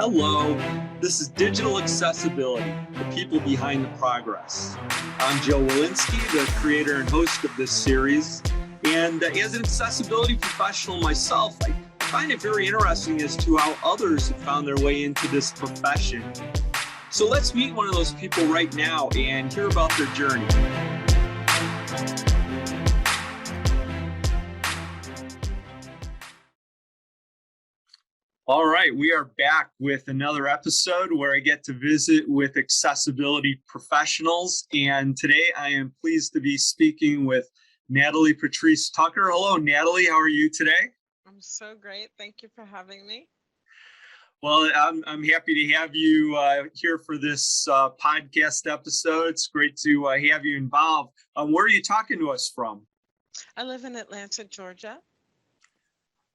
Hello, this is Digital Accessibility, the people behind the progress. I'm Joe Walensky, the creator and host of this series. And as an accessibility professional myself, I find it very interesting as to how others have found their way into this profession. So let's meet one of those people right now and hear about their journey. All right, we are back with another episode where I get to visit with accessibility professionals. And today I am pleased to be speaking with Natalie Patrice Tucker. Hello, Natalie. How are you today? I'm so great. Thank you for having me. Well, I'm happy to have you here for this podcast episode. It's great to have you involved. Where are you talking to us from? I live in Atlanta, Georgia.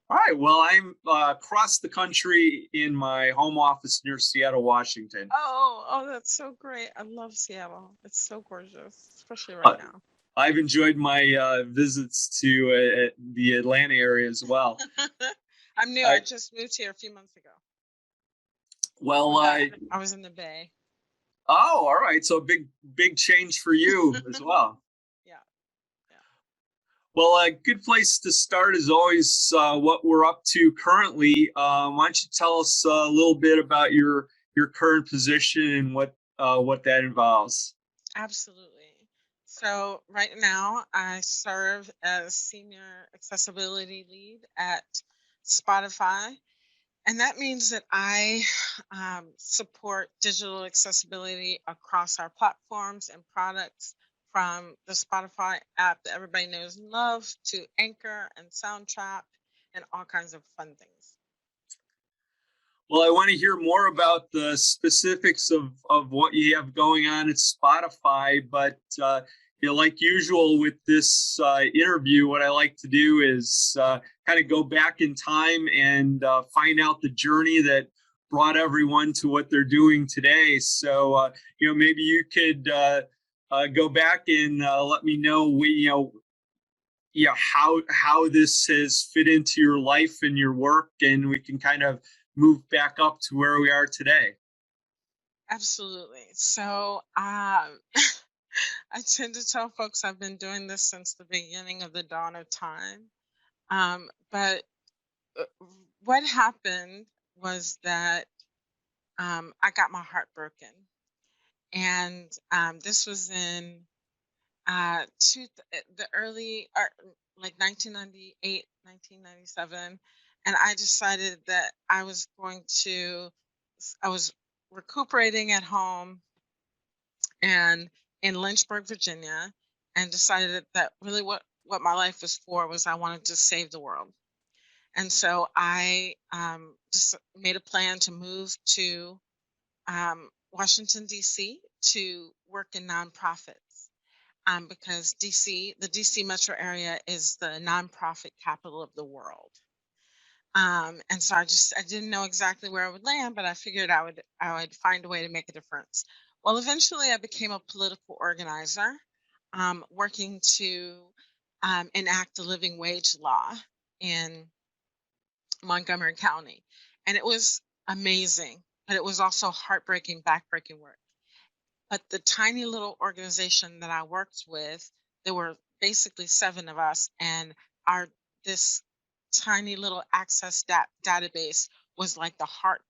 All right. Well, I'm across the country in my home office near Seattle, Washington. Oh, that's so great. I love Seattle. It's so gorgeous, especially right now. I've enjoyed my visits to the Atlanta area as well. I'm new. I just moved here a few months ago. Well, I was in the Bay. Oh, all right. So big change for you as well. Yeah. Well, a good place to start is always what we're up to currently. Why don't you tell us a little bit about your current position and what that involves? Absolutely. So right now I serve as Senior Accessibility Lead at Spotify. And that means that I support digital accessibility across our platforms and products, from the Spotify app that everybody knows and loves to Anchor and Soundtrap and all kinds of fun things. Well, I want to hear more about the specifics of what you have going on at Spotify, but like usual with this interview, what I like to do is kind of go back in time and find out the journey that brought everyone to what they're doing today. So, maybe you could go back and let me know, how this has fit into your life and your work, and we can kind of move back up to where we are today. Absolutely. So, I tend to tell folks I've been doing this since the beginning of the dawn of time. But what happened was that I got my heart broken. And this was in the early, like 1998, 1997. And I decided that I was recuperating at home and in Lynchburg, Virginia, and decided that really what my life was for was I wanted to save the world. And so I just made a plan to move to Washington, D.C. to work in nonprofits, because the D.C. metro area is the nonprofit capital of the world. And so I didn't know exactly where I would land, but I figured I would find a way to make a difference. Well, eventually I became a political organizer, working to enact the living wage law in Montgomery County. And it was amazing, but it was also heartbreaking, backbreaking work. But the tiny little organization that I worked with, there were basically 7 of us, and this tiny little access database was like the heart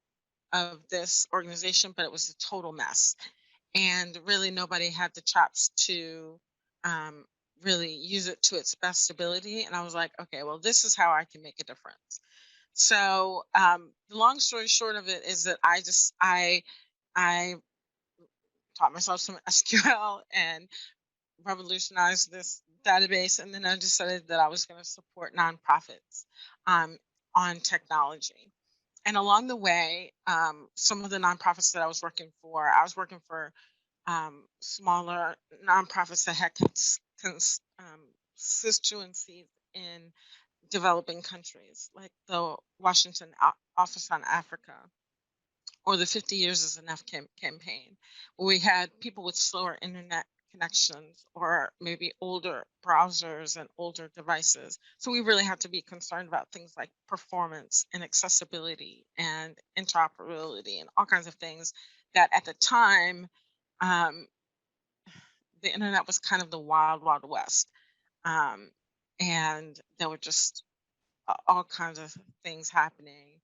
of this organization, but it was a total mess. And really nobody had the chops to really use it to its best ability. And I was like, okay, well, this is how I can make a difference. So the long story short of it is that I taught myself some SQL and revolutionized this database. And then I decided that I was going to support nonprofits on technology. And along the way, some of the nonprofits that I was working for smaller nonprofits that had constituencies in developing countries, like the Washington Office on Africa, or the 50 Years is Enough campaign, where we had people with slower internet connections or maybe older browsers and older devices. So we really have to be concerned about things like performance and accessibility and interoperability and all kinds of things that at the time, um, the internet was kind of the wild, wild west. Um, and there were just all kinds of things happening,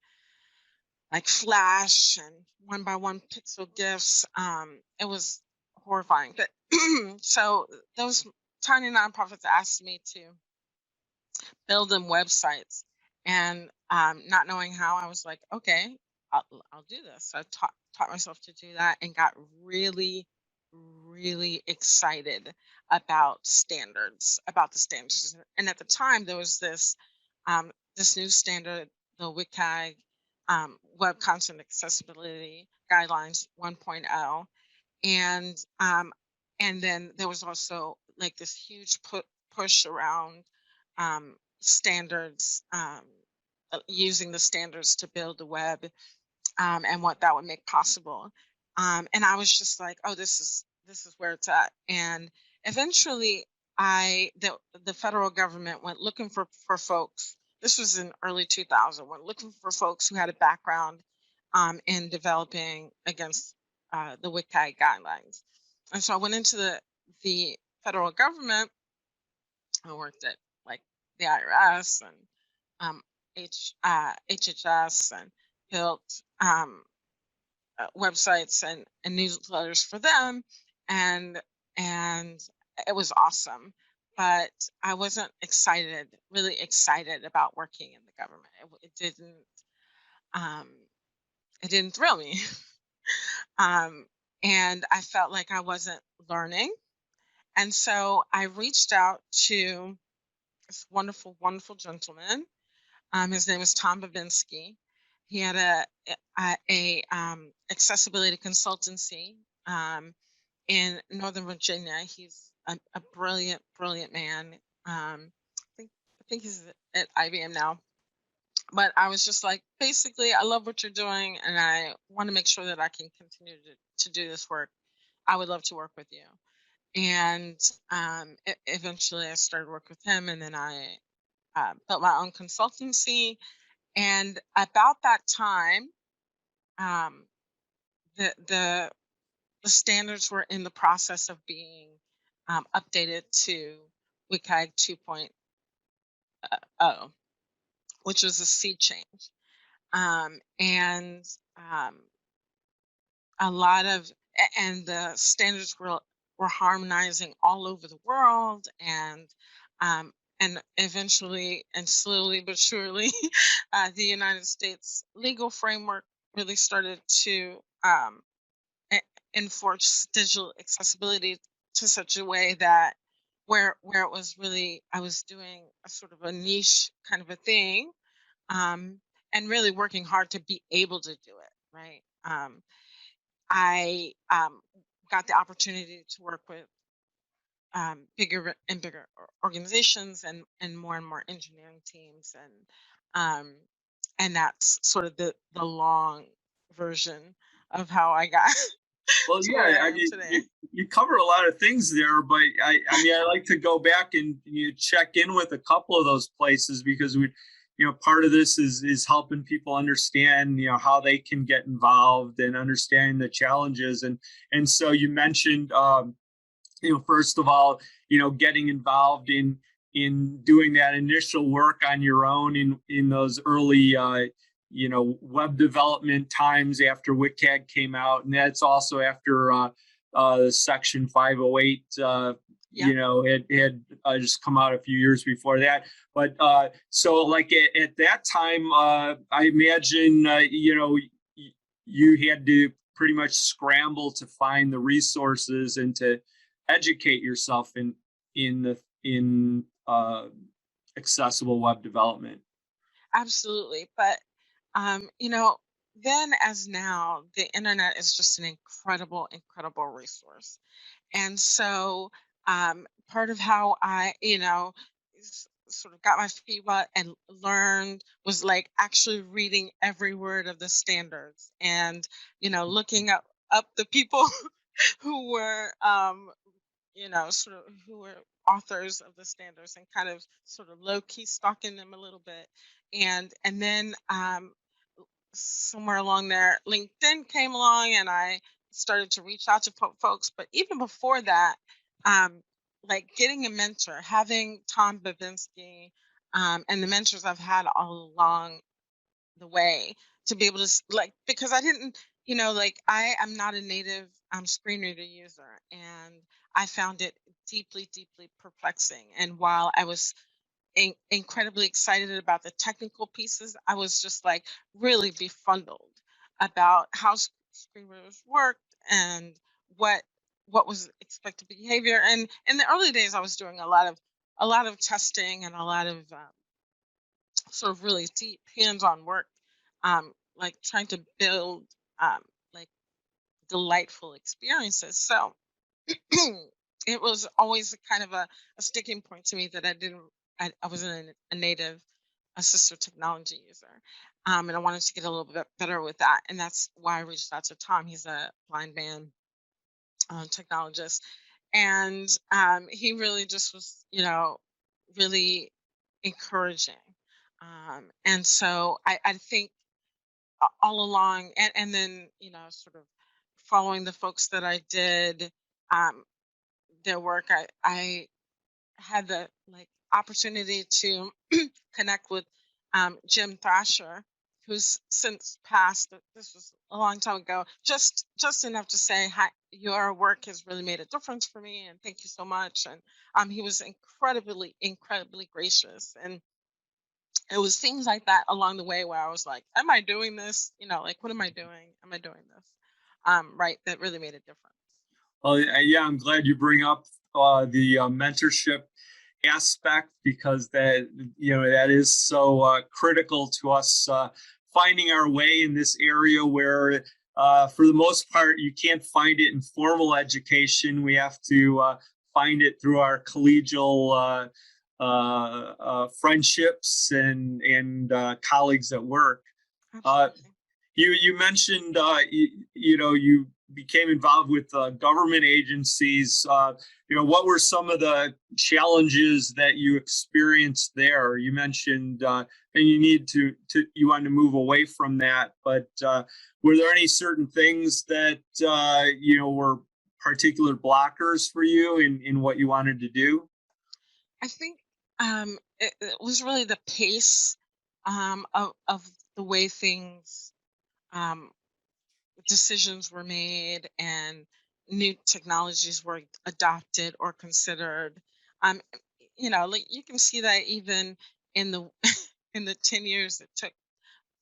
like Flash and one by one pixel GIFs. It was horrifying. But so those tiny nonprofits asked me to build them websites, and not knowing how, I was like, okay, I'll do this. So I taught myself to do that and got really, really excited about the standards. And at the time, there was this new standard, the WCAG, Web Content Accessibility Guidelines 1.0, and then there was also like this huge push around standards, using the standards to build the web, and what that would make possible. And I was just like, oh, this is where it's at. And eventually, the federal government went looking for folks. This was in early 2000. Went looking for folks who had a background in developing against the WCAG guidelines. And so I went into the federal government. I worked at like the IRS and HHS, and built websites and newsletters for them, and it was awesome. But I wasn't really excited about working in the government. Um, it didn't thrill me. And I felt like I wasn't learning. And so I reached out to this wonderful, wonderful gentleman. His name is Tom Babinski. He had a accessibility consultancy in Northern Virginia. He's a brilliant, brilliant man. I think he's at IBM now. But I was just like, basically, I love what you're doing, and I want to make sure that I can continue to do this work. I would love to work with you. And eventually I started working with him, and then I built my own consultancy. And about that time, um, the standards were in the process of being updated to WCAG 2.0, which was a sea change. And a lot of and the standards were harmonizing all over the world, and eventually and slowly but surely the United States legal framework really started to enforce digital accessibility to such a way that where it was really, I was doing a sort of a niche kind of a thing, and really working hard to be able to do it right. I got the opportunity to work with bigger and bigger organizations, and more engineering teams, and that's sort of the long version of how I got Well, to yeah, where I I am mean, today. you cover a lot of things there, but I mean, I like to go back and check in with a couple of those places, because part of this is helping people understand, how they can get involved and understanding the challenges, and so you mentioned, first of all, getting involved in doing that initial work on your own in those early web development times after WCAG came out, and that's also after Section 508 had just come out a few years before that. But so like at that time, I imagine you had to pretty much scramble to find the resources and to educate yourself in accessible web development. Absolutely. But then as now, the internet is just an incredible, incredible resource. And so part of how I, sort of got my feet wet and learned was like actually reading every word of the standards, and, looking up the people who were sort of who were authors of the standards, and kind of sort of low key stalking them a little bit. And then somewhere along there, LinkedIn came along, and I started to reach out to folks. But even before that, um, like getting a mentor, having Tom Babinski, and the mentors I've had all along the way, to be able to like, because I didn't, like, I am not a native screen reader user, and I found it deeply, deeply perplexing. And while I was incredibly excited about the technical pieces, I was just like really befuddled about how screen readers worked, and what what was expected behavior. And in the early days, I was doing a lot of testing, and a lot of sort of really deep hands-on work, like trying to build um, like delightful experiences. So it was always a kind of a sticking point to me that I wasn't a native assistive technology user. And I wanted to get a little bit better with that. And that's why I reached out to Tom. He's a blind man technologist. And he really just was, really encouraging. And so I think all along, and then, sort of following the folks that I did, um, their work, I had the like opportunity to connect with Jim Thrasher, who's since passed. This was a long time ago. Just enough to say, hi, your work has really made a difference for me, and thank you so much. And he was incredibly, incredibly gracious. And it was things like that along the way where I was like, am I doing this? Like, what am I doing? Am I doing this? Right. That really made a difference. Well, yeah, I'm glad you bring up the mentorship aspect, because that is so critical to us finding our way in this area where, for the most part, you can't find it in formal education. We have to find it through our collegial friendships and colleagues at work. Uh, Absolutely. you mentioned you became involved with government agencies. What were some of the challenges that you experienced there? You mentioned and you wanted to move away from that, but were there any certain things that were particular blockers for you in what you wanted to do? I think it was really the pace of the way things, um, decisions were made, and new technologies were adopted or considered. Um, like you can see that even in the in the 10 years it took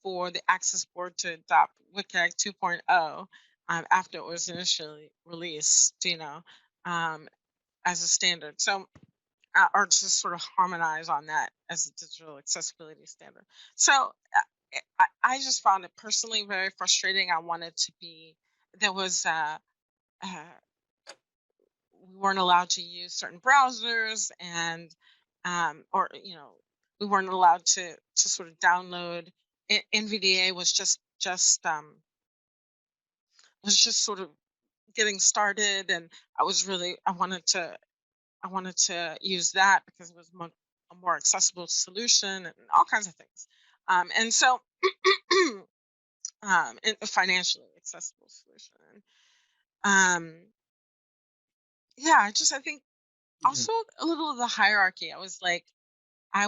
for the Access Board to adopt WCAG 2.0, after it was initially released, um, as a standard. So or to sort of harmonize on that as a digital accessibility standard. So I just found it personally very frustrating. I wanted to be, there was, uh, we weren't allowed to use certain browsers, and, or, we weren't allowed to sort of download. NVDA was just sort of getting started. And I wanted to use that because it was a more accessible solution, and all kinds of things. And so, and a financially accessible solution. Um, yeah, I think Mhm. also a little of the hierarchy. I was like, I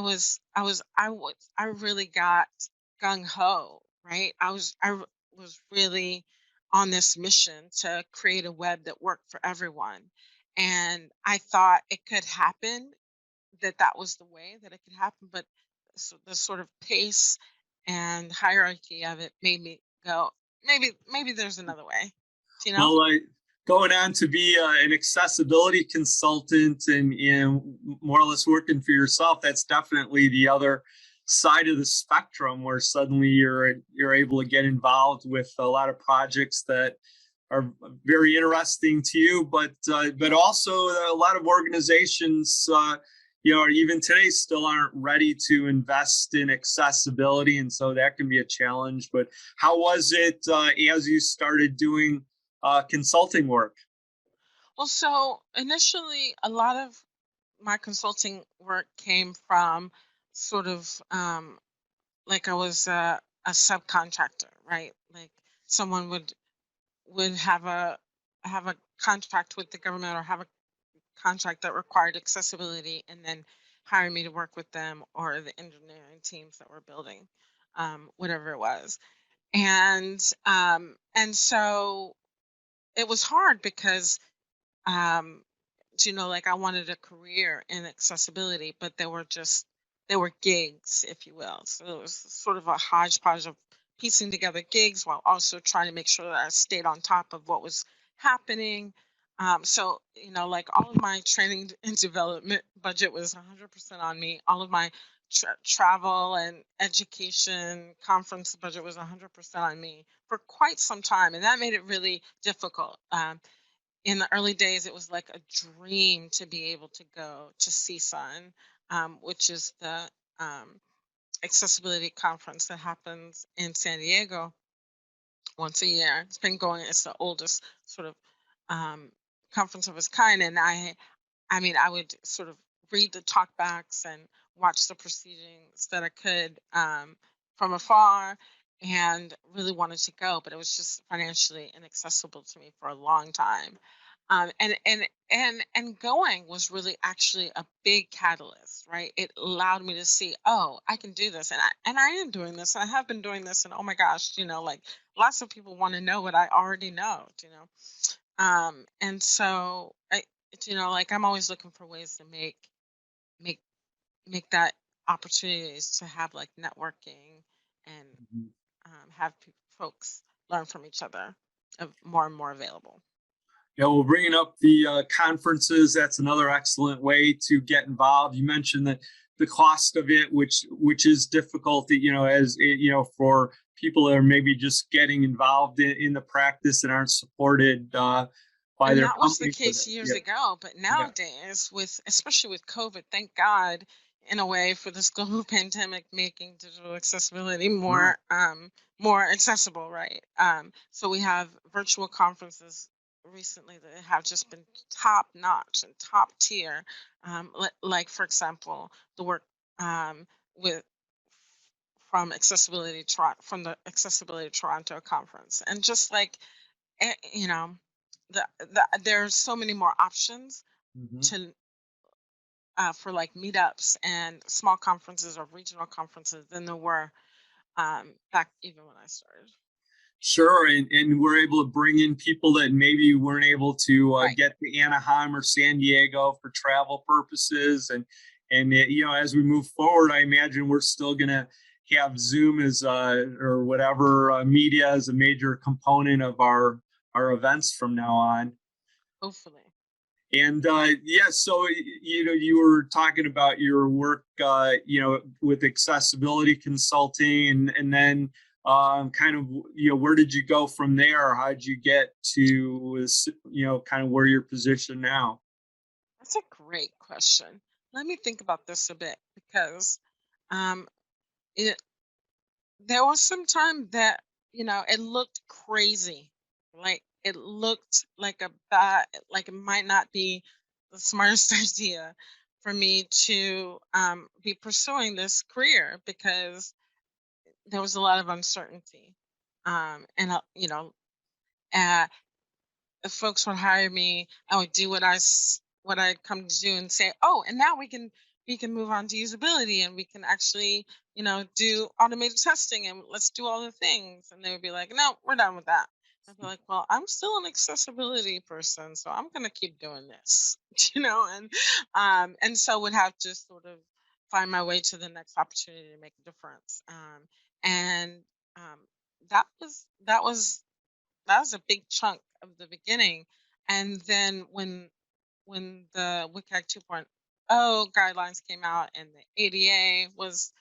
really got gung ho, right? I was really on this mission to create a web that worked for everyone. And I thought it could happen, that was the way that it could happen. But the sort of pace and hierarchy of it made me go, maybe there's another way, you know? Well, like going on to be an accessibility consultant and more or less working for yourself, that's definitely the other side of the spectrum, where suddenly you're able to get involved with a lot of projects that are very interesting to you, but also a lot of organizations, even today still aren't ready to invest in accessibility, and so that can be a challenge. But how was it as you started doing consulting work? Well, so initially, a lot of my consulting work came from sort of like I was a subcontractor, right? Like someone would have a contract with the government or have a contract that required accessibility, and then hire me to work with them or the engineering teams that were building whatever it was. And so it was hard because um, like I wanted a career in accessibility, but there were gigs, if you will. So it was sort of a hodgepodge of piecing together gigs while also trying to make sure that I stayed on top of what was happening. So like all of my training and development budget was 100% on me. All of my travel and education conference budget was 100% on me for quite some time, and that made it really difficult. In the early days, it was like a dream to be able to go to CSUN, which is the um, accessibility conference that happens in San Diego once a year. It's been going. It's the oldest sort of um, conference of its kind, and I mean, I would sort of read the talkbacks and watch the proceedings that I could from afar, and really wanted to go, but it was just financially inaccessible to me for a long time. And going was really actually a big catalyst, right? It allowed me to see, oh, I can do this, and I am doing this, and I have been doing this, and oh my gosh, like lots of people want to know what I already know, and so like I'm always looking for ways to make make that opportunities to have like networking and Mhm. have folks learn from each other more and more available. Yeah, well, bringing up the conferences, that's another excellent way to get involved. You mentioned that the cost of it, which is difficult, as for people that are maybe just getting involved in the practice and aren't supported by And their that was the company for case that. years Yeah, ago, but yeah, nowadays, with especially with COVID, thank God, in a way, for this global pandemic, making digital accessibility sure. more accessible, right? So we have virtual conferences recently that have just been top notch and top tier. Like for example, the work with from the Accessibility Toronto conference, and just like eh, you know there's so many more options Mhm. to for like meetups and small conferences or regional conferences than there were back even when I started. Sure, and we're able to bring in people that maybe weren't able to Right. get to Anaheim or San Diego for travel purposes, and as we move forward, I imagine we're still gonna have Zoom as or whatever media as a major component of our events from now on. Hopefully. And yeah, so you were talking about your work, with accessibility consulting, and then kind of where did you go from there? How did you get to kind of where you're positioned now? That's a great question. Let me think about this a bit, because um it there was some time that it looked crazy, like it looked like a bad, like it might not be the smartest idea for me to be pursuing this career, because there was a lot of uncertainty, and uh, if folks would hire me, I would do what I'd come to do and say, oh, and now we can move on to usability, and we can actually, do automated testing, and let's do all the things. And they would be like, no, we're done with that. I'd be like, well, I'm still an accessibility person, so I'm gonna keep doing this, and so would have to sort of find my way to the next opportunity to make a difference. And um, that was a big chunk of the beginning. And then when the WCAG 2.0 guidelines came out, and the ADA was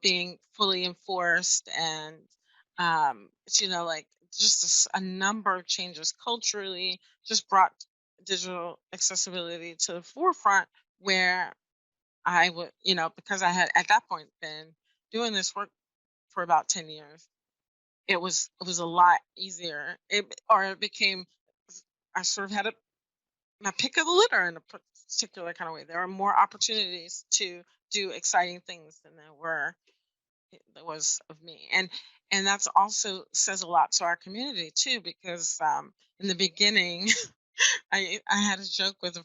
being fully enforced, and like just a number of changes culturally just brought digital accessibility to the forefront, where I would, because I had at that point been doing this work for about 10 years, it was a lot easier. It became, I sort of had a pick of the litter in a particular kind of way. There are more opportunities to do exciting things than there was of me, and that's also says a lot to our community too, because in the beginning, I had a joke with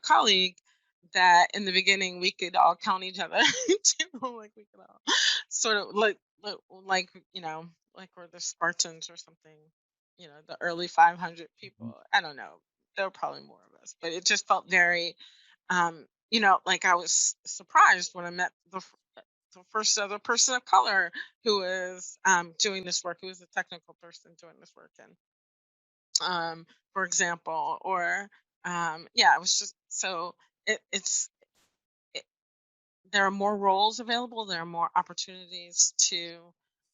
colleague, that in the beginning we could all count each other, like we could all sort of like like we're the Spartans or something, the early 500 people. I don't know. There were probably more of us, but it just felt very, like I was surprised when I met the first other person of color who was doing this work, who was a technical person doing this work, and for example, or yeah, it was just so it's it, there are more roles available. There are more opportunities to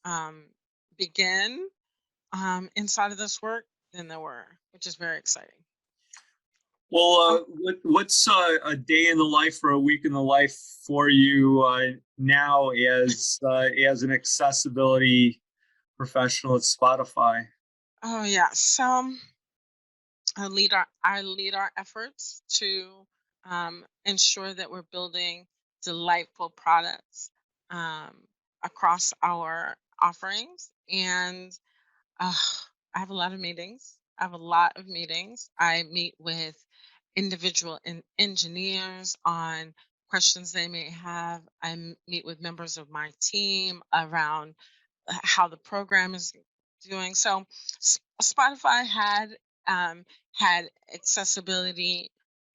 um, begin inside of this work than there were, which is very exciting. Well, what's a day in the life or a week in the life for you now as an accessibility professional at Spotify? Oh yeah, so I lead our efforts to ensure that we're building delightful products um, across our offerings, and uh, I have a lot of meetings. I have a lot of meetings. I meet with individual engineers on questions they may have. Meet with members of my team around how the program is doing. So Spotify had accessibility.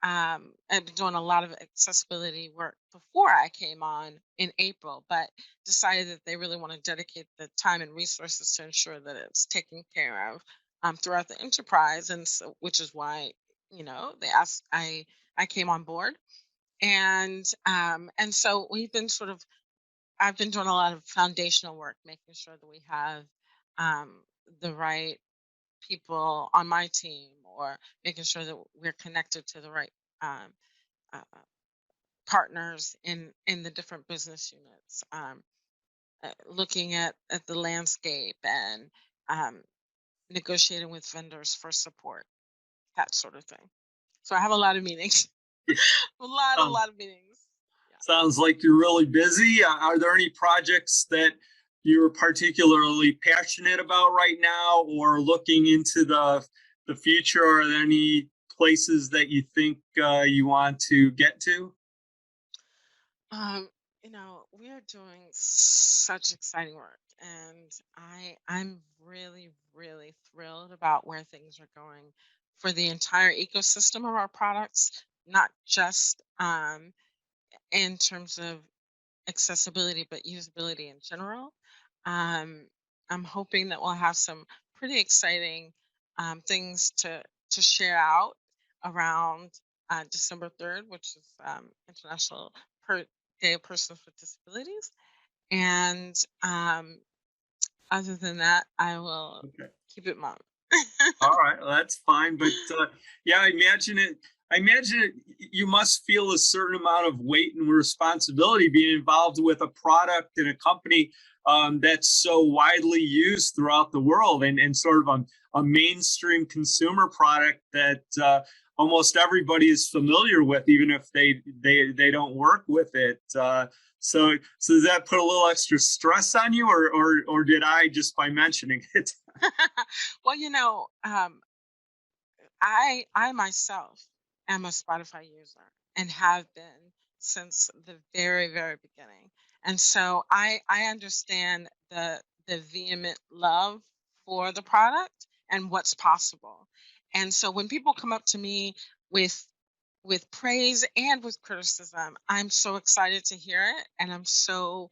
I've been doing a lot of accessibility work before I came on in April, but decided that they really want to dedicate the time and resources to ensure that it's taken care of throughout the enterprise, and so which is why they asked I came on board, and so we've been sort of I've been doing a lot of foundational work, making sure that we have um, the right people on my team, or making sure that we're connected to the right um, uh, partners in the different business units, looking at the landscape, and um, negotiating with vendors for support, that sort of thing. So I have a lot of meetings, a Um, lot of meetings. Sounds like you're really busy. Are there any projects that you're particularly passionate about right now, or looking into the future? Are there any places that you think you want to get to? Um, we are doing such exciting work, and I'm really, really thrilled about where things are going for the entire ecosystem of our products, not just in terms of accessibility, but usability in general. Um, I'm hoping that we'll have some pretty exciting things to share out around December 3rd, which is International Day of Persons with Disabilities. And other than that, I will Okay. keep it mum. All right, well, that's fine. But yeah, I imagine it. I imagine it, you must feel a certain amount of weight and responsibility being involved with a product and a company that's so widely used throughout the world, and sort of a mainstream consumer product that almost everybody is familiar with, even if they don't work with it. So does that put a little extra stress on you, or did I just by mentioning it? Well, I myself am a Spotify user and have been since the very, very beginning. And so I understand the vehement love for the product and what's possible. And so when people come up to me with praise and with criticism, I'm so excited to hear it, and I'm so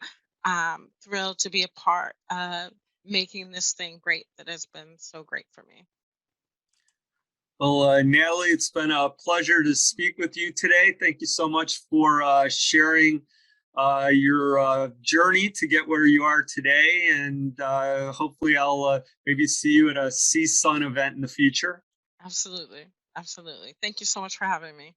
thrilled to be a part of making this thing great that has been so great for me. Well, Natalie, it's been a pleasure to speak with you today. Thank you so much for sharing your journey to get where you are today. And hopefully, I'll maybe see you at a CSUN event in the future. Absolutely. Absolutely. Thank you so much for having me.